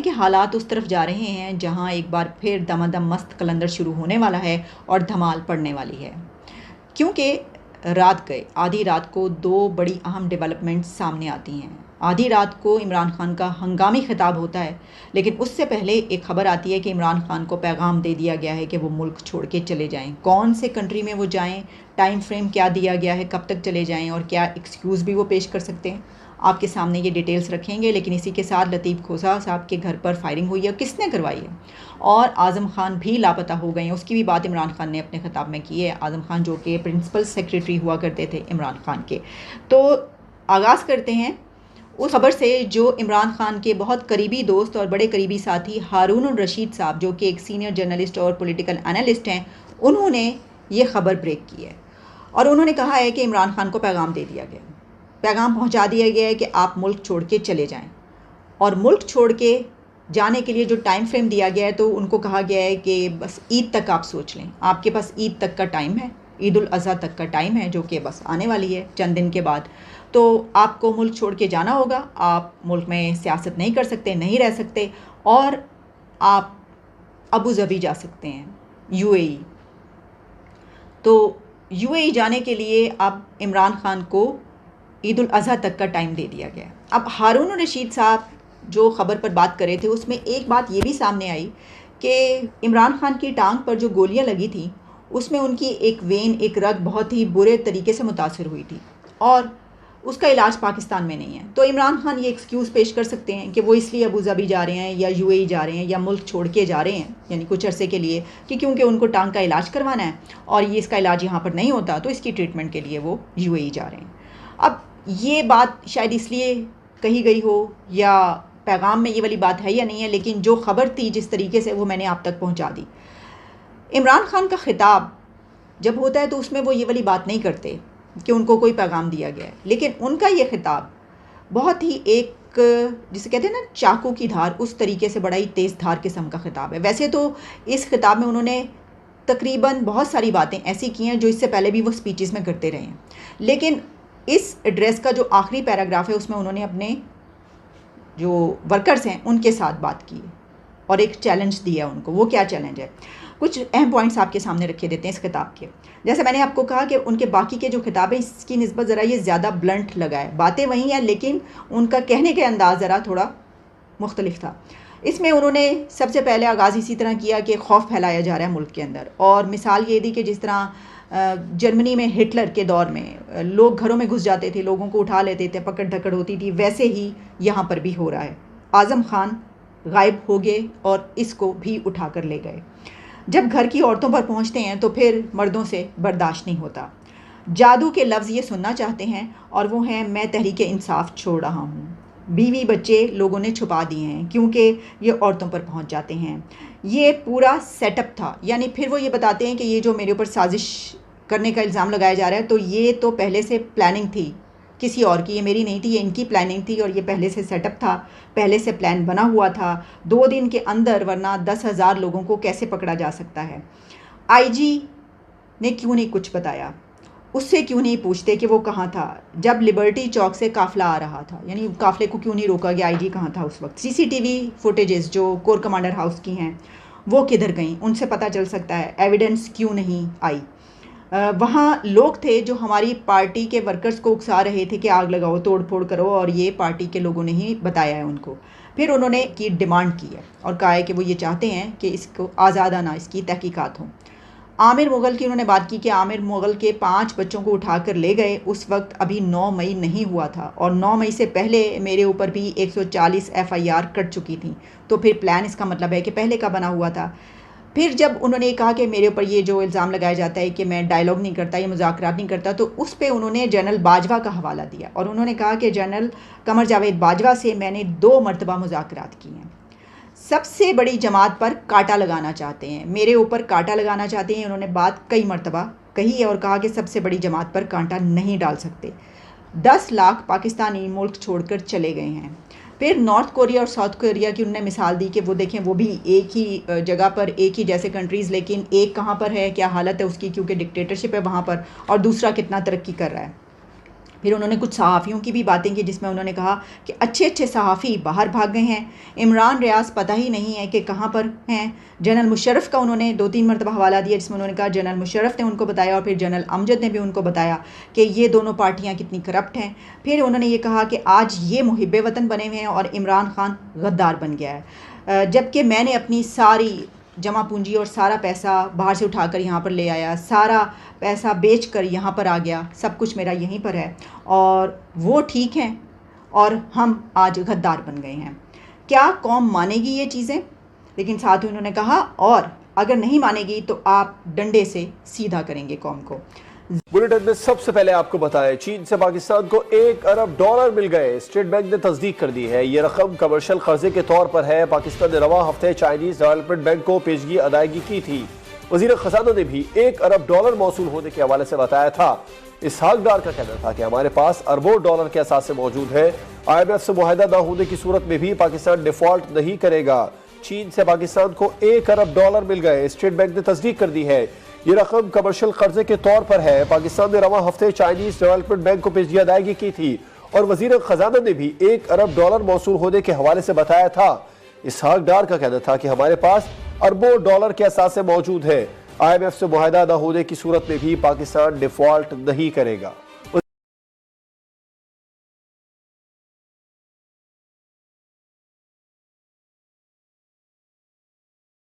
ہے کہ حالات اس طرف جا رہے ہیں جہاں ایک بار پھر دمادم مست قلندر شروع ہونے والا ہے اور دھمال پڑنے والی ہے، کیونکہ آدھی رات کو دو بڑی اہم ڈیولپمنٹس سامنے آتی ہیں۔ آدھی رات کو عمران خان کا ہنگامی خطاب ہوتا ہے، لیکن اس سے پہلے ایک خبر آتی ہے کہ عمران خان کو پیغام دے دیا گیا ہے کہ وہ ملک چھوڑ کے چلے جائیں۔ کون سے کنٹری میں وہ جائیں، ٹائم فریم کیا دیا گیا ہے، کب تک چلے جائیں اور کیا ایکسکیوز بھی وہ پیش کر سکتے ہیں، آپ کے سامنے یہ ڈیٹیلز رکھیں گے۔ لیکن اسی کے ساتھ لطیف کھوسہ صاحب کے گھر پر فائرنگ ہوئی ہے، کس نے کروائی ہے، اور اعظم خان بھی لاپتہ ہو گئے ہیں، اس کی بھی بات عمران خان نے اپنے خطاب میں کی ہے۔ اعظم خان جو کہ پرنسپل سیکریٹری ہوا کرتے تھے عمران خان کے۔ تو آغاز کرتے ہیں اس خبر سے جو عمران خان کے بہت قریبی دوست اور بڑے قریبی ساتھی ہارون الرشید صاحب، جو کہ ایک سینئر جرنلسٹ اور پولیٹیکل انالسٹ ہیں، انہوں نے یہ خبر بریک کی ہے اور انہوں نے کہا ہے کہ عمران خان کو پیغام دے دیا گیا، پیغام پہنچا دیا گیا ہے کہ آپ ملک چھوڑ کے چلے جائیں، اور ملک چھوڑ کے جانے کے لیے جو ٹائم فریم دیا گیا ہے تو ان کو کہا گیا ہے کہ بس عید تک آپ سوچ لیں، آپ کے پاس عید تک کا ٹائم ہے، عید الاضحیٰ تک کا ٹائم ہے، جو کہ بس آنے والی ہے چند دن کے بعد۔ تو آپ کو ملک چھوڑ کے جانا ہوگا، آپ ملک میں سیاست نہیں کر سکتے، نہیں رہ سکتے، اور آپ ابو ظبی جا سکتے ہیں، یو اے ای۔ تو یو اے ای جانے کے لیے اب عمران خان کو عید الاضحیٰ تک کا ٹائم دے دیا گیا۔ اب ہارون الرشید صاحب جو خبر پر بات کر رہے تھے، اس میں ایک بات یہ بھی سامنے آئی کہ عمران خان کی ٹانگ پر جو گولیاں لگی تھیں، اس میں ان کی ایک وین، ایک رگ بہت ہی برے طریقے سے متاثر ہوئی تھی، اور اس کا علاج پاکستان میں نہیں ہے۔ تو عمران خان یہ ایکسکیوز پیش کر سکتے ہیں کہ وہ اس لیے ابو ظبی جا رہے ہیں یا یو اے ای جا رہے ہیں یا ملک چھوڑ کے جا رہے ہیں، یعنی کچھ عرصے کے لیے، کہ کیونکہ ان کو ٹانگ کا علاج کروانا ہے اور یہ اس کا علاج یہاں پر نہیں ہوتا، تو اس کی ٹریٹمنٹ کے لیے وہ یو اے ای جا رہے ہیں۔ اب یہ بات شاید اس لیے کہی گئی ہو، یا پیغام میں یہ والی بات ہے یا نہیں ہے، لیکن جو خبر تھی جس طریقے سے، وہ میں نے آپ تک پہنچا دی۔ عمران خان کا خطاب جب ہوتا ہے تو اس میں وہ یہ والی بات نہیں کرتے کہ ان کو کوئی پیغام دیا گیا ہے، لیکن ان کا یہ خطاب بہت ہی ایک، جسے کہتے ہیں نا چاقو کی دھار، اس طریقے سے بڑا ہی تیز دھار قسم کا خطاب ہے۔ ویسے تو اس خطاب میں انہوں نے تقریباً بہت ساری باتیں ایسی کی ہیں جو اس سے پہلے بھی وہ سپیچز میں کرتے رہے ہیں، لیکن اس ایڈریس کا جو آخری پیراگراف ہے، اس میں انہوں نے اپنے جو ورکرز ہیں ان کے ساتھ بات کی اور ایک چیلنج دیا ان کو۔ وہ کیا چیلنج ہے؟ کچھ اہم پوائنٹس آپ کے سامنے رکھے دیتے ہیں اس خطاب کے۔ جیسے میں نے آپ کو کہا کہ ان کے باقی کے جو خطاب ہیں، اس کی نسبت ذرا یہ زیادہ بلنٹ لگا ہے، باتیں وہی ہیں لیکن ان کا کہنے کے انداز ذرا تھوڑا مختلف تھا۔ اس میں انہوں نے سب سے پہلے آغاز اسی طرح کیا کہ خوف پھیلایا جا رہا ہے ملک کے اندر، اور مثال یہ دی کہ جس طرح جرمنی میں ہٹلر کے دور میں لوگ گھروں میں گھس جاتے تھے، لوگوں کو اٹھا لیتے تھے، پکڑ دھکڑ ہوتی تھی، ویسے ہی یہاں پر بھی ہو رہا ہے۔ اعظم خان غائب ہو گئے اور اس کو بھی اٹھا کر لے گئے۔ جب گھر کی عورتوں پر پہنچتے ہیں تو پھر مردوں سے برداشت نہیں ہوتا۔ جادو کے لفظ یہ سننا چاہتے ہیں، اور وہ ہیں میں تحریک انصاف چھوڑ رہا ہوں۔ بیوی بچے لوگوں نے چھپا دیے ہیں کیونکہ یہ عورتوں پر پہنچ جاتے ہیں۔ یہ پورا سیٹ اپ تھا، یعنی پھر وہ یہ بتاتے ہیں کہ یہ جو میرے اوپر سازش کرنے کا الزام لگایا جا رہا ہے، تو یہ تو پہلے سے پلاننگ تھی کسی اور کی، یہ میری نہیں تھی، یہ ان کی پلاننگ تھی، اور یہ پہلے سے سیٹ اپ تھا، پہلے سے پلان بنا ہوا تھا 2 دن کے اندر، ورنہ 10,000 لوگوں کو کیسے پکڑا جا سکتا ہے۔ آئی جی نے کیوں نہیں کچھ بتایا؟ اس سے کیوں نہیں پوچھتے کہ وہ کہاں تھا جب لبرٹی چوک سے قافلہ آ رہا تھا؟ یعنی قافلے کو کیوں نہیں روکا گیا؟ آئی جی کہاں تھا اس وقت؟ سی ٹی وی فوٹیجز جو کور کمانڈر ہاؤس کی ہیں وہ کدھر گئیں؟ ان سے پتہ چل سکتا ہے۔ ایویڈنس کیوں نہیں آئی؟ وہاں لوگ تھے جو ہماری پارٹی کے ورکرز کو اکسا رہے تھے کہ آگ لگاؤ، توڑ پھوڑ کرو، اور یہ پارٹی کے لوگوں نے ہی بتایا ہے ان کو۔ پھر انہوں نے کی ڈیمانڈ کی ہے اور کہا ہے کہ وہ یہ چاہتے ہیں کہ اس کو آزادانہ اس کی تحقیقات ہوں۔ عامر مغل کی انہوں نے بات کی کہ عامر مغل کے 5 بچوں کو اٹھا کر لے گئے، اس وقت ابھی 9 مئی نہیں ہوا تھا، اور 9 مئی سے پہلے میرے اوپر بھی 140 FIR کٹ چکی تھیں، تو پھر پلان اس کا مطلب ہے کہ پہلے کا بنا ہوا تھا۔ پھر جب انہوں نے کہا کہ میرے اوپر یہ جو الزام لگایا جاتا ہے کہ میں ڈائیلاگ نہیں کرتا، یہ مذاکرات نہیں کرتا، تو اس پہ انہوں نے جنرل باجوہ کا حوالہ دیا، اور انہوں نے کہا کہ جنرل قمر جاوید باجوہ سے میں نے 2 مرتبہ مذاکرات کی ہیں۔ سب سے بڑی جماعت پر کانٹا لگانا چاہتے ہیں، میرے اوپر کانٹا لگانا چاہتے ہیں، انہوں نے بات کئی مرتبہ کہی ہے اور کہا کہ سب سے بڑی جماعت پر کانٹا نہیں ڈال سکتے۔ 10 لاکھ پاکستانی ملک چھوڑ کر چلے گئے ہیں۔ پھر نارتھ کوریا اور ساؤتھ کوریا کی انہوں نے مثال دی کہ وہ دیکھیں وہ بھی ایک ہی جگہ پر، ایک ہی جیسے کنٹریز، لیکن ایک کہاں پر ہے، کیا حالت ہے اس کی، کیونکہ ڈکٹیٹرشپ ہے وہاں پر، اور دوسرا کتنا ترقی کر رہا ہے۔ پھر انہوں نے کچھ صحافیوں کی بھی باتیں کی جس میں انہوں نے کہا کہ اچھے اچھے صحافی باہر بھاگ گئے ہیں، عمران ریاض پتہ ہی نہیں ہے کہ کہاں پر ہیں۔ جنرل مشرف کا انہوں نے 2-3 مرتبہ حوالہ دیا جس میں انہوں نے کہا جنرل مشرف نے ان کو بتایا اور پھر جنرل امجد نے بھی ان کو بتایا کہ یہ دونوں پارٹیاں کتنی کرپٹ ہیں۔ پھر انہوں نے یہ کہا کہ آج یہ محب وطن بنے ہوئے ہیں اور عمران خان غدار بن گیا ہے، جبکہ میں نے اپنی ساری جمع پونجی اور سارا پیسہ باہر سے اٹھا کر یہاں پر لے آیا، سارا پیسہ بیچ کر یہاں پر آ گیا، سب کچھ میرا یہیں پر ہے اور وہ ٹھیک ہیں اور ہم آج غدار بن گئے ہیں۔ کیا قوم مانے گی یہ چیزیں؟ لیکن ساتھ ہی انہوں نے کہا اور اگر نہیں مانے گی تو آپ ڈنڈے سے سیدھا کریں گے قوم کو۔ بلیٹن میں سب سے پہلے آپ کو بتائیں، چین سے پاکستان کو $1 ارب مل گئے۔ اسٹیٹ بینک نے تصدیق کر دی ہے، یہ رقم کمرشل قرضے کے طور پر ہے۔ پاکستان نے رواں ہفتے چائنیز ڈیولپمنٹ بینک کو پیشگی ادائیگی کی تھی۔ وزیر خزانہ نے بھی $1 ارب موصول ہونے کے حوالے سے بتایا تھا۔ اسحاق ڈار کا کہنا تھا کہ ہمارے پاس اربوں ڈالر کے اثاثے موجود ہیں، IMF سے معاہدہ نہ ہونے کی صورت میں بھی پاکستان ڈیفالٹ نہیں کرے گا۔ چین سے پاکستان کو $1 ارب مل گئے، اسٹیٹ بینک نے تصدیق کر دی ہے، یہ رقم کمرشل قرضے کے طور پر ہے۔ پاکستان نے رواں ہفتے چائنیز ڈیولپمنٹ بینک کو پیشگی ادائیگی کی تھی اور وزیر خزانہ نے بھی $1 ارب موصول ہونے کے حوالے سے بتایا تھا۔ اسحاق ڈار کا کہنا تھا کہ ہمارے پاس اربوں ڈالر کے اثاثے موجود ہیں، IMF سے معاہدہ نہ ہونے کی صورت میں بھی پاکستان ڈیفالٹ نہیں کرے گا۔